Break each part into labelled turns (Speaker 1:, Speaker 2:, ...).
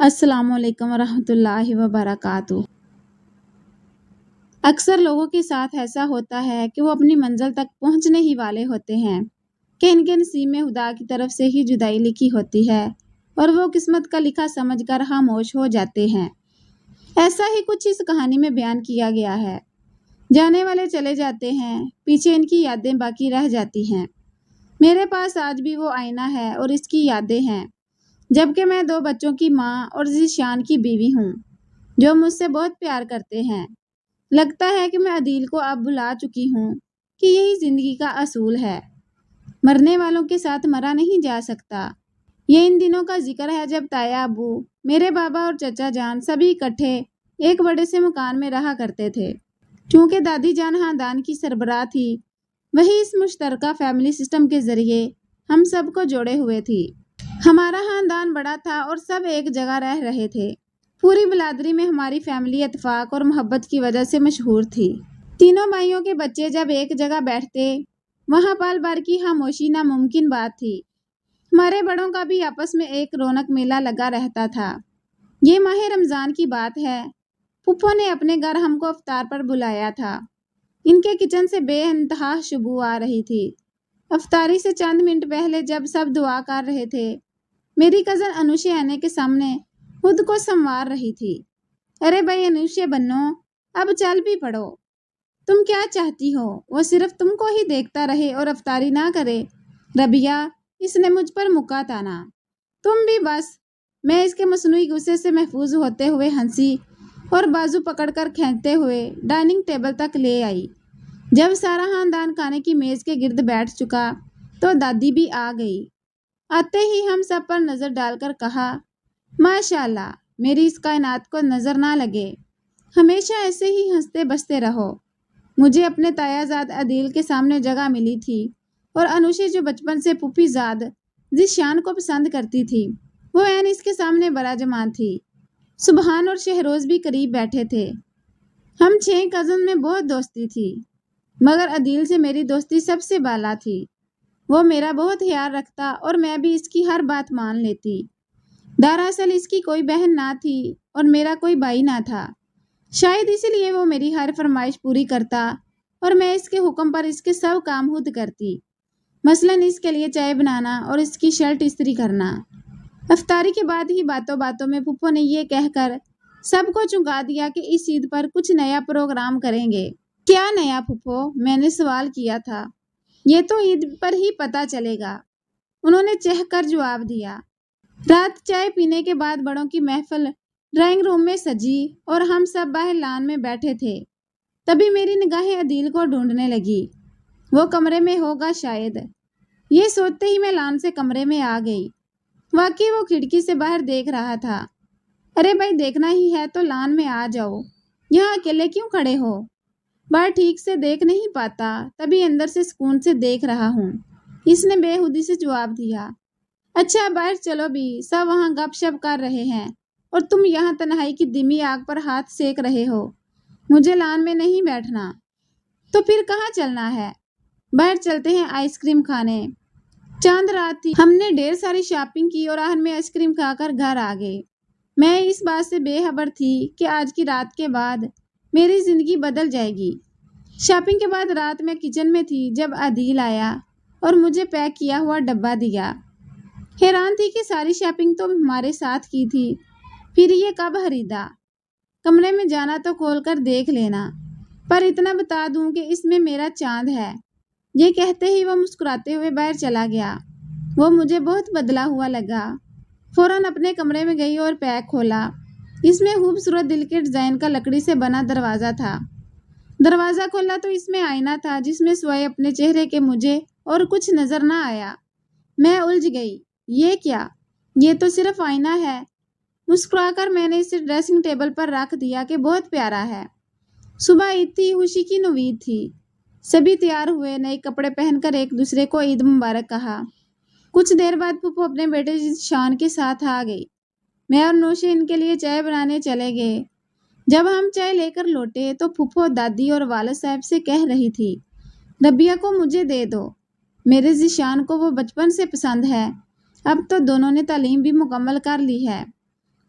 Speaker 1: السلام علیکم ورحمۃ اللہ وبرکاتہ۔ اکثر لوگوں کے ساتھ ایسا ہوتا ہے کہ وہ اپنی منزل تک پہنچنے ہی والے ہوتے ہیں کہ ان کے نصیب میں خدا کی طرف سے ہی جدائی لکھی ہوتی ہے اور وہ قسمت کا لکھا سمجھ کر خاموش ہو جاتے ہیں۔ ایسا ہی کچھ اس کہانی میں بیان کیا گیا ہے۔ جانے والے چلے جاتے ہیں، پیچھے ان کی یادیں باقی رہ جاتی ہیں۔ میرے پاس آج بھی وہ آئینہ ہے اور اس کی یادیں ہیں، جبکہ میں 2 بچوں کی ماں اور ذیشان کی بیوی ہوں جو مجھ سے بہت پیار کرتے ہیں۔ لگتا ہے کہ میں عدیل کو اب بھلا چکی ہوں کہ یہی زندگی کا اصول ہے، مرنے والوں کے ساتھ مرا نہیں جا سکتا۔ یہ ان دنوں کا ذکر ہے جب تایا ابو، میرے بابا اور چچا جان سبھی اکٹھے ایک بڑے سے مکان میں رہا کرتے تھے۔ چونکہ دادی جان خاندان کی سربراہ تھی، وہی اس مشترکہ فیملی سسٹم کے ذریعے ہم سب کو جوڑے ہوئے تھی۔ ہمارا خاندان بڑا تھا اور سب ایک جگہ رہ رہے تھے۔ پوری بلادری میں ہماری فیملی اتفاق اور محبت کی وجہ سے مشہور تھی۔ تینوں بھائیوں کے بچے جب ایک جگہ بیٹھتے، وہاں پل بھر کی خاموشی ناممکن بات تھی۔ ہمارے بڑوں کا بھی آپس میں ایک رونق میلہ لگا رہتا تھا۔ یہ ماہ رمضان کی بات ہے۔ پھپھو نے اپنے گھر ہم کو افطار پر بلایا تھا۔ ان کے کچن سے بے انتہا خوشبو آ رہی تھی۔ افطاری سے چند منٹ پہلے جب سب دعا کر رہے تھے، میری کزن انوشے آنے کے سامنے خود کو سنوار رہی تھی۔ ارے بھائی انوشے بنو، اب چل بھی پڑو۔ تم کیا چاہتی ہو؟ وہ صرف تم کو ہی دیکھتا رہے اور افطاری نہ کرے۔ ربیہ، اس نے مجھ پر مکا تانا۔ تم بھی بس۔ میں اس کے مصنوعی غصے سے محفوظ ہوتے ہوئے ہنسی اور بازو پکڑ کر کھینچتے ہوئے ڈائننگ ٹیبل تک لے آئی۔ جب سارا خاندان کھانے کی میز کے گرد بیٹھ چکا تو دادی بھی آ گئی۔ آتے ہی ہم سب پر نظر ڈال کر کہا، ماشاءاللہ، میری اس کائنات کو نظر نہ لگے۔ ہمیشہ ایسے ہی ہنستے بستے رہو۔ مجھے اپنے تایا زاد عدیل کے سامنے جگہ ملی تھی اور انوشے جو بچپن سے پھوپھی زاد ذیشان کو پسند کرتی تھی، وہ عین اس کے سامنے براجمان تھی۔ سبحان اور شہروز بھی قریب بیٹھے تھے۔ ہم 6 کزن میں بہت دوستی تھی، مگر عدیل سے میری دوستی سب سے بالا تھی۔ وہ میرا بہت خیال رکھتا اور میں بھی اس کی ہر بات مان لیتی۔ دراصل اس کی کوئی بہن نہ تھی اور میرا کوئی بھائی نہ تھا۔ شاید اسی لیے وہ میری ہر فرمائش پوری کرتا اور میں اس کے حکم پر اس کے سب کام خود کرتی، مثلاً اس کے لیے چائے بنانا اور اس کی شرٹ استری کرنا۔ افطاری کے بعد ہی باتوں باتوں میں پھپھو نے یہ کہہ کر سب کو چونکا دیا کہ اس عید پر کچھ نیا پروگرام کریں گے۔ کیا نیا پھپھو؟ میں نے سوال کیا تھا۔ یہ تو عید پر ہی پتہ چلے گا، انہوں نے چہہ کر جواب دیا۔ رات چائے پینے کے بعد بڑوں کی محفل ڈرائنگ روم میں سجی اور ہم سب باہر لان میں بیٹھے تھے۔ تبھی میری نگاہیں عدیل کو ڈھونڈنے لگی۔ وہ کمرے میں ہوگا شاید۔ یہ سوچتے ہی میں لان سے کمرے میں آ گئی۔ واقعی وہ کھڑکی سے باہر دیکھ رہا تھا۔ ارے بھائی، دیکھنا ہی ہے تو لان میں آ جاؤ، یہاں اکیلے کیوں کھڑے ہو؟ باہر ٹھیک سے دیکھ نہیں پاتا، تبھی اندر سے سکون سے دیکھ رہا ہوں، اس نے بے خودی سے جواب دیا۔ اچھا باہر چلو بھی، سب وہاں گپ شپ کر رہے ہیں اور تم یہاں تنہائی کی دھیمی آگ پر ہاتھ سیک رہے ہو۔ مجھے لان میں نہیں بیٹھنا۔ تو پھر کہاں چلنا ہے؟ باہر چلتے ہیں آئس کریم کھانے۔ چاند رات تھی، ہم نے ڈھیر ساری شاپنگ کی اور آخر میں آئس کریم کھا کر گھر آ گئے۔ میں اس بات سے بے خبر تھی کہ آج کی رات کے بعد میری زندگی بدل جائے گی۔ شاپنگ کے بعد رات میں کچن میں تھی جب عدیل آیا اور مجھے پیک کیا ہوا ڈبہ دیا۔ حیران تھی کہ ساری شاپنگ تو ہمارے ساتھ کی تھی، پھر یہ کب خریدا؟ کمرے میں جانا تو کھول کر دیکھ لینا، پر اتنا بتا دوں کہ اس میں میرا چاند ہے۔ یہ کہتے ہی وہ مسکراتے ہوئے باہر چلا گیا۔ وہ مجھے بہت بدلا ہوا لگا۔ فوراً اپنے کمرے میں گئی اور پیک کھولا۔ اس میں خوبصورت دل کے ڈیزائن کا لکڑی سے بنا دروازہ تھا۔ دروازہ کھولا تو اس میں آئینہ تھا جس میں سوئے اپنے چہرے کے مجھے اور کچھ نظر نہ آیا۔ میں الجھ گئی، یہ کیا؟ یہ تو صرف آئینہ ہے۔ مسکرا کر میں نے اسے ڈریسنگ ٹیبل پر رکھ دیا کہ بہت پیارا ہے۔ صبح عید تھی، خوشی کی نوید تھی۔ سبھی تیار ہوئے، نئے کپڑے پہن کر ایک دوسرے کو عید مبارک کہا۔ کچھ دیر بعد پھپھو اپنے بیٹے ذیشان کے ساتھ آ گئی۔ میں اور نوشے ان کے لیے چائے بنانے چلے گئے۔ جب ہم چائے لے کر لوٹے تو پھپھو دادی اور والد صاحب سے کہہ رہی تھی، ربیہ کو مجھے دے دو، میرے ذیشان کو وہ بچپن سے پسند ہے۔ اب تو دونوں نے تعلیم بھی مکمل کر لی ہے۔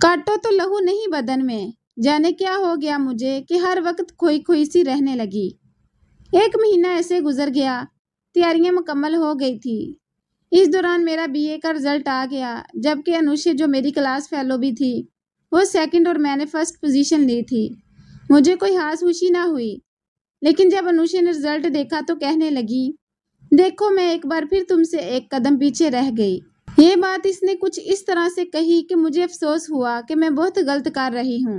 Speaker 1: کاٹو تو لہو نہیں بدن میں، جانے کیا ہو گیا مجھے کہ ہر وقت کھوئی کھوئی سی رہنے لگی۔ 1 مہینہ ایسے گزر گیا، تیاریاں مکمل ہو گئی تھی۔ اس دوران میرا BA کا رزلٹ آ گیا، جبکہ انوشے جو میری کلاس فیلو بھی تھی وہ 2nd اور میں نے 1st پوزیشن لی تھی۔ مجھے کوئی خاص خوشی نہ ہوئی، لیکن جب انوشے نے رزلٹ دیکھا تو کہنے لگی، دیکھو میں ایک بار پھر تم سے 1 قدم پیچھے رہ گئی۔ یہ بات اس نے کچھ اس طرح سے کہی کہ مجھے افسوس ہوا کہ میں بہت غلط کر رہی ہوں۔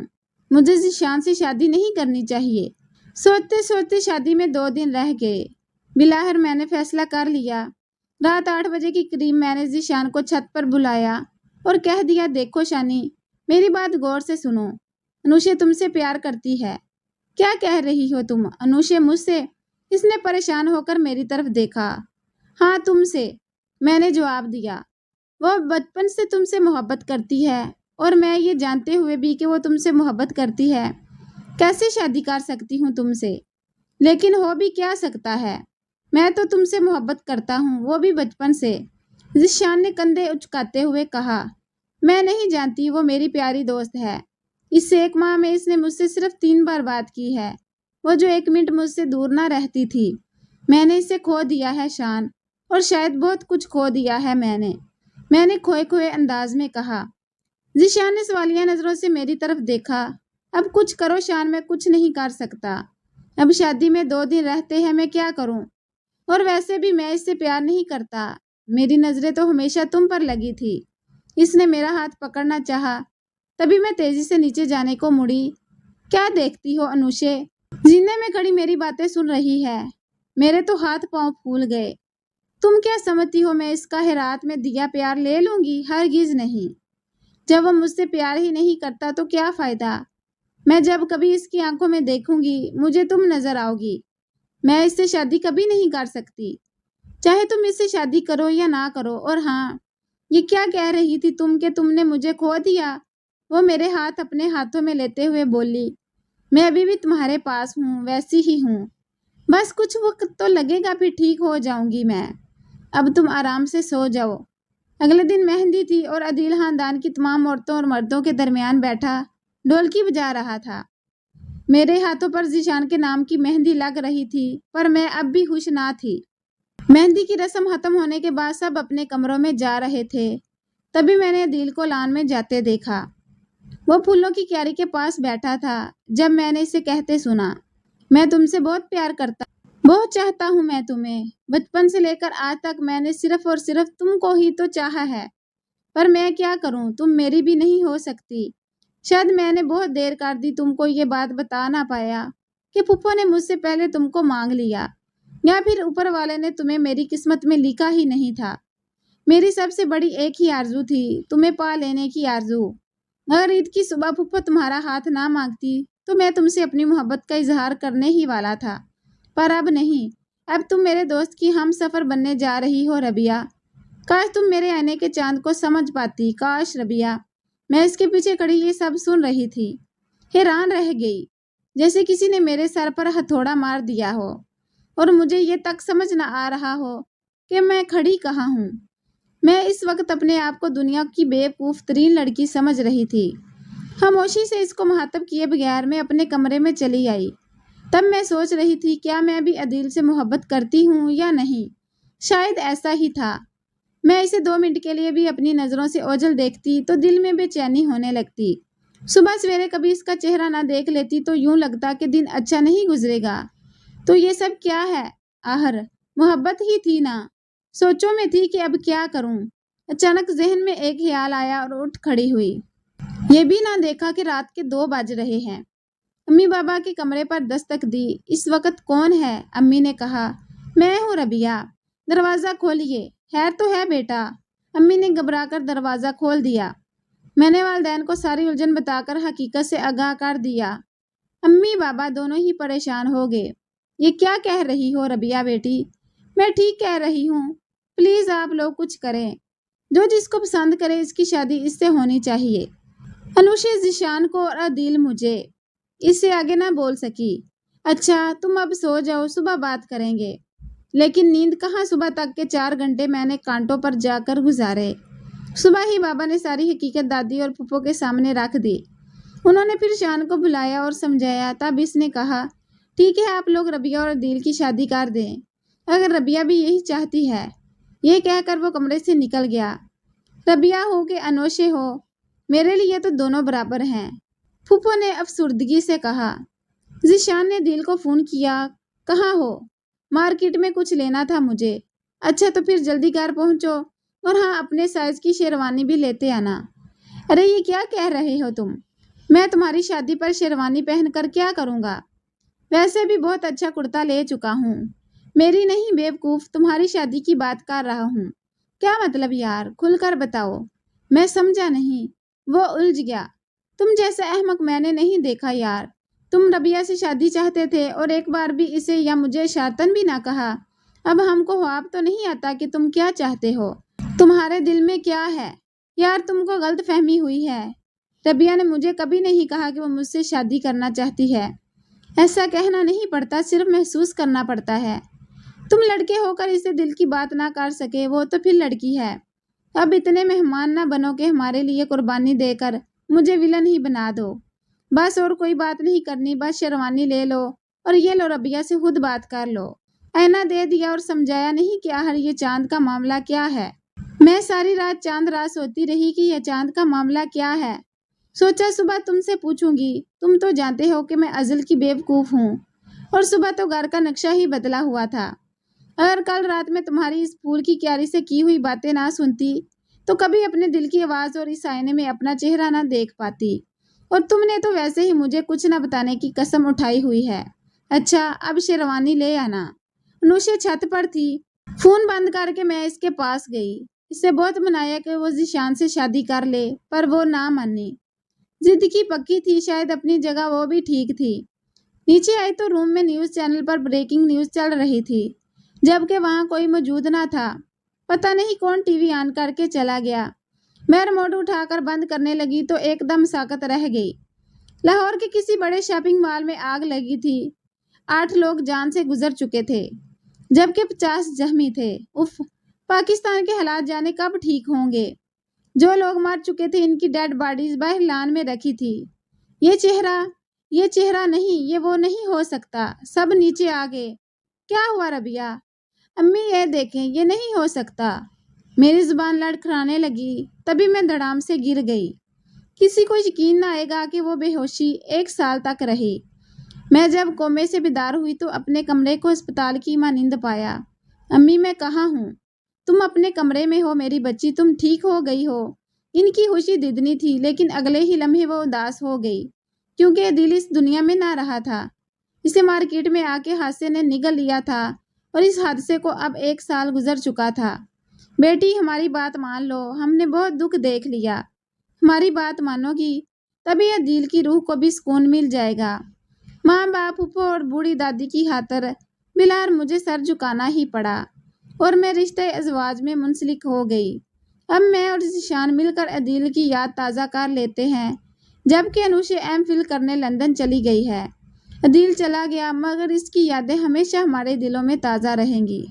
Speaker 1: مجھے ذیشان سے شادی نہیں کرنی چاہیے۔ سوچتے سوچتے شادی میں 2 دن رہ گئے۔ بالآخر میں نے فیصلہ کر لیا۔ رات 8 بجے کے قریب میں نے ذیشان کو چھت پر بلایا اور کہہ دیا، دیکھو شانی، میری بات غور سے سنو۔ انوشے تم سے پیار کرتی ہے۔ کیا کہہ رہی ہو تم؟ انوشے مجھ سے؟ اس نے پریشان ہو کر میری طرف دیکھا۔ ہاں تم سے، میں نے جواب دیا۔ وہ بچپن سے تم سے محبت کرتی ہے، اور میں یہ جانتے ہوئے بھی کہ وہ تم سے محبت کرتی ہے کیسے شادی کر سکتی ہوں تم سے؟ لیکن ہو بھی کیا سکتا ہے، میں تو تم سے محبت کرتا ہوں، وہ بھی بچپن سے۔ ذیشان نے کندھے اچکاتے ہوئے کہا، میں نہیں جانتی، وہ میری پیاری دوست ہے۔ اس 1 ماہ میں اس نے مجھ سے صرف 3 بار بات کی ہے، وہ جو 1 منٹ مجھ سے دور نہ رہتی تھی۔ میں نے اسے کھو دیا ہے شان، اور شاید بہت کچھ کھو دیا ہے میں نے کھوئے کھوئے انداز میں کہا۔ ذیشان نے سوالیہ نظروں سے میری طرف دیکھا۔ اب کچھ کرو شان، میں کچھ نہیں کر سکتا۔ اب شادی میں 2 دن رہتے ہیں، میں کیا کروں؟ اور ویسے بھی میں اس سے پیار نہیں کرتا، میری نظریں تو ہمیشہ تم پر لگی تھی۔ اس نے میرا ہاتھ پکڑنا چاہا، تبھی میں تیزی سے نیچے جانے کو مڑی۔ کیا دیکھتی ہو انوشے؟ زینے میں کھڑی میری باتیں سن رہی ہے۔ میرے تو ہاتھ پاؤں پھول گئے۔ تم کیا سمجھتی ہو میں اس کا ہرات میں دیا پیار لے لوں گی؟ ہرگز نہیں۔ جب وہ مجھ سے پیار ہی نہیں کرتا تو کیا فائدہ؟ میں جب کبھی اس کی آنکھوں میں دیکھوں گی، مجھے تم نظر آؤ گی۔ میں اس سے شادی کبھی نہیں کر سکتی، چاہے تم اس سے شادی کرو یا نہ کرو۔ اور ہاں، یہ کیا کہہ رہی تھی تم کہ تم نے مجھے کھو دیا؟ وہ میرے ہاتھ اپنے ہاتھوں میں لیتے ہوئے بولی، میں ابھی بھی تمہارے پاس ہوں، ویسی ہی ہوں، بس کچھ وقت تو لگے گا، پھر ٹھیک ہو جاؤں گی میں۔ اب تم آرام سے سو جاؤ۔ اگلے دن مہندی تھی اور عدیل خاندان کی تمام عورتوں اور مردوں کے درمیان بیٹھا ڈھولکی بجا رہا تھا۔ میرے ہاتھوں پر ذیشان کے نام کی مہندی لگ رہی تھی، پر میں اب بھی خوش نہ تھی۔ مہندی کی رسم ختم ہونے کے بعد سب اپنے کمروں میں جا رہے تھے، تبھی میں نے عدیل کو لان میں جاتے دیکھا۔ وہ پھولوں کی کیاری کے پاس بیٹھا تھا۔ جب میں نے اسے کہتے سنا، میں تم سے بہت پیار کرتا ہوں، بہت چاہتا ہوں میں تمہیں، بچپن سے لے کر آج تک میں نے صرف اور صرف تم کو ہی تو چاہا ہے، پر میں کیا کروں، تم میری بھی نہیں ہو سکتی۔ شاید میں نے بہت دیر کر دی تم کو یہ بات بتا نہ پایا کہ پھپھو نے مجھ سے پہلے تم کو مانگ لیا، یا پھر اوپر والے نے تمہیں میری قسمت میں لکھا ہی نہیں تھا۔ میری سب سے بڑی ایک ہی آرزو تھی، تمہیں پا لینے کی آرزو۔ اگر عید کی صبح پھپھو تمہارا ہاتھ نہ مانگتی تو میں تم سے اپنی محبت کا اظہار کرنے ہی والا تھا، پر اب نہیں۔ اب تم میرے دوست کی ہم سفر بننے جا رہی ہو ربیہ۔ کاش تم میرے آنے کے چاند کو سمجھ پاتی، کاش ربیہ۔ میں اس کے پیچھے کھڑی یہ سب سن رہی تھی، حیران رہ گئی، جیسے کسی نے میرے سر پر ہتھوڑا مار دیا ہو، اور مجھے یہ تک سمجھ نہ آ رہا ہو کہ میں کھڑی کہاں ہوں۔ میں اس وقت اپنے آپ کو دنیا کی بے وقوف ترین لڑکی سمجھ رہی تھی۔ خاموشی سے اس کو مخاطب کیے بغیر میں اپنے کمرے میں چلی آئی۔ تب میں سوچ رہی تھی، کیا میں بھی عدیل سے محبت کرتی ہوں یا نہیں؟ شاید ایسا ہی تھا۔ میں اسے 2 منٹ کے لیے بھی اپنی نظروں سے اوجھل دیکھتی تو دل میں بے چینی ہونے لگتی۔ صبح سویرے کبھی اس کا چہرہ نہ دیکھ لیتی تو یوں لگتا کہ دن اچھا نہیں گزرے گا۔ تو یہ سب کیا ہے؟ آخر محبت ہی تھی نا۔ سوچوں میں تھی کہ اب کیا کروں۔ اچانک ذہن میں ایک خیال آیا اور اٹھ کھڑی ہوئی۔ یہ بھی نہ دیکھا کہ رات کے 2 بج رہے ہیں۔ امی بابا کے کمرے پر دستک دی۔ اس وقت کون ہے؟ امی نے کہا۔ میں ہوں ربیہ، دروازہ کھولیے۔ خیر تو ہے بیٹا؟ امی نے گھبرا کر دروازہ کھول دیا۔ میں نے والدین کو ساری الجھن بتا کر حقیقت سے آگاہ کر دیا۔ امی بابا دونوں ہی پریشان ہو گئے۔ یہ کیا کہہ رہی ہو ربیہ بیٹی؟ میں ٹھیک کہہ رہی ہوں، پلیز آپ لوگ کچھ کریں، جو جس کو پسند کرے اس کی شادی اس سے ہونی چاہیے۔ انوشے ذیشان کو اور عدیل مجھے۔ اس سے آگے نہ بول سکی۔ اچھا تم اب سو جاؤ، صبح بات کریں گے۔ لیکن نیند کہاں، صبح تک کے 4 گھنٹے میں نے کانٹوں پر جا کر گزارے۔ صبح ہی بابا نے ساری حقیقت دادی اور پھپھو کے سامنے رکھ دی۔ انہوں نے پھر شان کو بلایا اور سمجھایا۔ تب اس نے کہا، ٹھیک ہے، آپ لوگ ربیہ اور عدیل کی شادی کر دیں، اگر ربیہ بھی یہی چاہتی ہے۔ یہ کہہ کر وہ کمرے سے نکل گیا۔ ربیہ ہو کہ انوشے ہو، میرے لیے تو دونوں برابر ہیں، پھپھو نے افسردگی سے کہا۔ ذیشان نے عدیل کو فون کیا، کہاں ہو؟ مارکیٹ میں کچھ لینا تھا مجھے۔ اچھا تو پھر جلدی گھر پہنچو، اور ہاں اپنے سائز کی شیروانی بھی لیتے آنا۔ ارے یہ کیا کہہ رہے ہو تم؟ میں تمہاری شادی پر شیروانی پہن کر کیا کروں گا؟ ویسے بھی بہت اچھا کرتا لے چکا ہوں۔ میری نہیں بیوقوف، تمہاری شادی کی بات کر رہا ہوں۔ کیا مطلب یار؟ کھل کر بتاؤ، میں سمجھا نہیں۔ وہ الجھ گیا۔ تم جیسا احمق میں نے نہیں دیکھا یار۔ تم ربیہ سے شادی چاہتے تھے اور ایک بار بھی اسے یا مجھے اشارتاً بھی نہ کہا۔ اب ہم کو خواب تو نہیں آتا کہ تم کیا چاہتے ہو، تمہارے دل میں کیا ہے؟ یار تم کو غلط فہمی ہوئی ہے۔ ربیہ نے مجھے کبھی نہیں کہا کہ وہ مجھ سے شادی کرنا چاہتی ہے۔ ایسا کہنا نہیں پڑتا، صرف محسوس کرنا پڑتا ہے۔ تم لڑکے ہو کر اسے دل کی بات نہ کر سکے، وہ تو پھر لڑکی ہے۔ اب اتنے مہمان نہ بنو کہ ہمارے لیے قربانی دے کر مجھے ولن ہی بنا دو۔ بس اور کوئی بات نہیں کرنی، بس شیروانی لے لو اور یہ لو ربیہ سے خود بات کر لو۔ آئینہ دے دیا اور سمجھایا، نہیں کہ آخر یہ چاند کا معاملہ کیا ہے؟ میں ساری رات چاند رات سوتی رہی کہ یہ چاند کا معاملہ کیا ہے۔ سوچا صبح تم سے پوچھوں گی، تم تو جانتے ہو کہ میں ازل کی بیوقوف ہوں، اور صبح تو گھر کا نقشہ ہی بدلا ہوا تھا۔ اگر کل رات میں تمہاری اس پھول کی کیاری سے کی ہوئی باتیں نہ سنتی تو کبھی اپنے دل کی آواز اور اس آئینے میں اپنا چہرہ نہ دیکھ پاتی، اور تم نے تو ویسے ہی مجھے کچھ نہ بتانے کی قسم اٹھائی ہوئی ہے۔ اچھا اب شیروانی لے آنا۔ انوشے چھت پر تھی۔ فون بند کر کے میں اس کے پاس گئی۔ اسے بہت منایا کہ وہ ذیشان سے شادی کر لے، پر وہ نہ مانی۔ ضد کی پکی تھی، شاید اپنی جگہ وہ بھی ٹھیک تھی۔ نیچے آئی تو روم میں نیوز چینل پر بریکنگ نیوز چل رہی تھی، جبکہ وہاں کوئی موجود نہ تھا۔ پتہ نہیں کون ٹی وی آن کر کے چلا گیا۔ میں ریموٹ اٹھا کر بند کرنے لگی تو ایک دم ساکت رہ گئی۔ لاہور کے کسی بڑے شاپنگ مال میں آگ لگی تھی۔ 8 لوگ جان سے گزر چکے تھے، جبکہ 50 زخمی تھے۔ اف، پاکستان کے حالات جانے کب ٹھیک ہوں گے؟ جو لوگ مر چکے تھے ان کی ڈیڈ باڈیز باہر لان میں رکھی تھی۔ یہ چہرہ نہیں، یہ وہ نہیں ہو سکتا۔ سب نیچے آ گئے۔ کیا ہوا ربیہ؟ امی یہ دیکھیں، یہ نہیں ہو سکتا۔ میری زبان لڑکھڑانے لگی، تبھی میں دھڑام سے گر گئی۔ کسی کو یقین نہ آئے گا کہ وہ بے ہوشی 1 سال تک رہی۔ میں جب کومے سے بیدار ہوئی تو اپنے کمرے کو ہسپتال کی مانند پایا۔ امی میں کہاں ہوں؟ تم اپنے کمرے میں ہو میری بچی، تم ٹھیک ہو گئی ہو؟ ان کی خوشی ددنی تھی، لیکن اگلے ہی لمحے وہ اداس ہو گئی، کیونکہ عدیل اس دنیا میں نہ رہا تھا۔ اسے مارکیٹ میں آ کے حادثے نے نگل لیا تھا، اور اس حادثے کو اب 1 سال گزر چکا تھا۔ بیٹی ہماری بات مان لو، ہم نے بہت دکھ دیکھ لیا۔ ہماری بات مانو گی تبھی عدیل کی روح کو بھی سکون مل جائے گا۔ ماں باپ، پھپھو اور بوڑھی دادی کی خاطر بالآخر مجھے سر جھکانا ہی پڑا، اور میں رشتے ازواج میں منسلک ہو گئی۔ اب میں اور ذیشان مل کر عدیل کی یاد تازہ کر لیتے ہیں، جبکہ انوشے ایم فل کرنے لندن چلی گئی ہے۔ عدیل چلا گیا، مگر اس کی یادیں ہمیشہ ہمارے دلوں میں تازہ رہیں گی۔